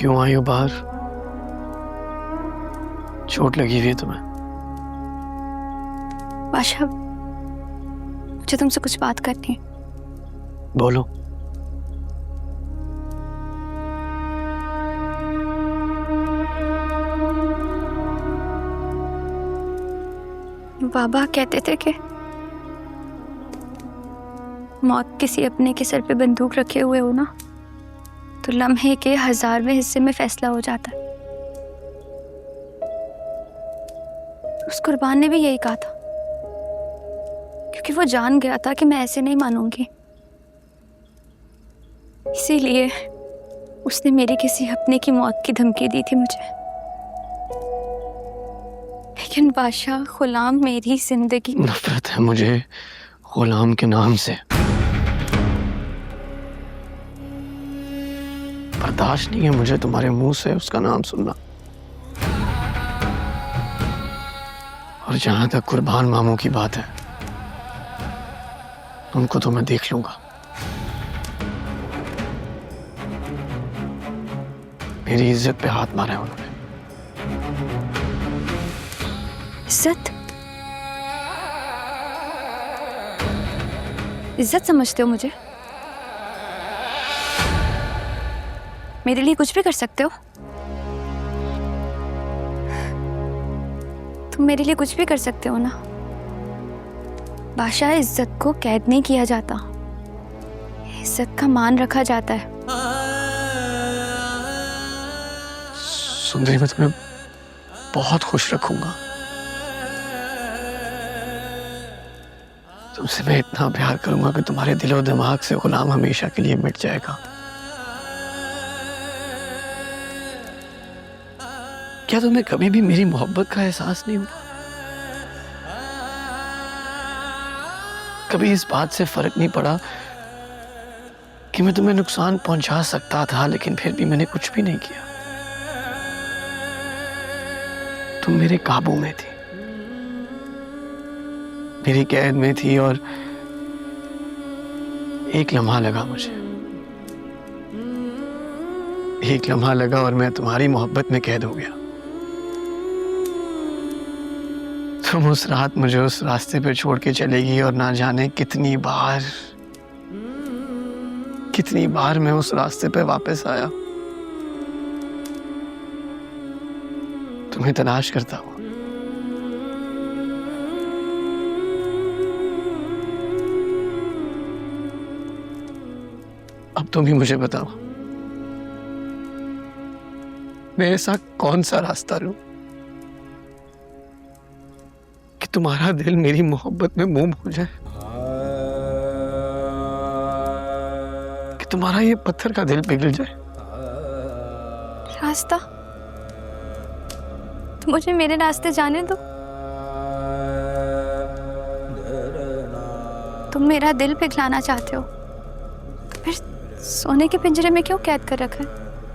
क्यों आई हो बाहर? चोट लगी हुई है तुम्हें? बादशाह, मुझे तुमसे कुछ बात करनी है। बोलो। बाबा कहते थे कि मौत किसी अपने के सर पे बंदूक रखे हुए हो ना, तो लम्हे के 1000वें हिस्से में फैसला हो जाता है। उस कुर्बान ने भी यही कहा था, क्योंकि वो जान गया था कि मैं ऐसे नहीं मानूंगी। इसीलिए उसने मेरी किसी अपने की मौत की धमकी दी थी मुझे। लेकिन बादशाह, गुलाम मेरी जिंदगी। नफरत है मुझे गुलाम के नाम से। बर्दाश्त नहीं है मुझे तुम्हारे मुंह से उसका नाम सुनना। और जहां तक कुर्बान मामू की बात है, उनको तो मैं देख लूंगा। मेरी इज्जत पे हाथ मारा है उन्होंने। इज्जत? इज्जत समझते हो मुझे? मेरे लिए कुछ भी कर सकते हो? तुम मेरे लिए कुछ भी कर सकते हो ना? बादशाह, इज्जत को कैद नहीं किया जाता, इज्जत का मान रखा जाता है। सुंदरी, मैं तुम्हें बहुत खुश रखूंगा। तुमसे मैं इतना प्यार करूंगा कि तुम्हारे दिलो दिमाग से गुलाम हमेशा के लिए मिट जाएगा। क्या तुम्हें कभी भी मेरी मोहब्बत का एहसास नहीं हुआ? कभी इस बात से फर्क नहीं पड़ा कि मैं तुम्हें नुकसान पहुंचा सकता था, लेकिन फिर भी मैंने कुछ भी नहीं किया? तुम मेरे काबू में थी, मेरी कैद में थी, और एक लम्हा लगा मुझे, एक लम्हा लगा और मैं तुम्हारी मोहब्बत में कैद हो गया। तुम उस रात मुझे उस रास्ते पे छोड़ के चलेगी, और ना जाने कितनी बार मैं उस रास्ते पे वापस आया, तुम्हें तलाश करता हुआ। अब तुम ही मुझे बताओ, मैं ऐसा कौन सा रास्ता लूं कि तुम्हारा दिल मेरी मोहब्बत में मोम हो जाए, कि तुम्हारा ये पत्थर का दिल पिघल जाए। रास्ता? तुम मुझे मेरे रास्ते जाने दो। तुम मेरा दिल पिघलाना चाहते हो, तो फिर सोने के पिंजरे में क्यों कैद कर रखा है?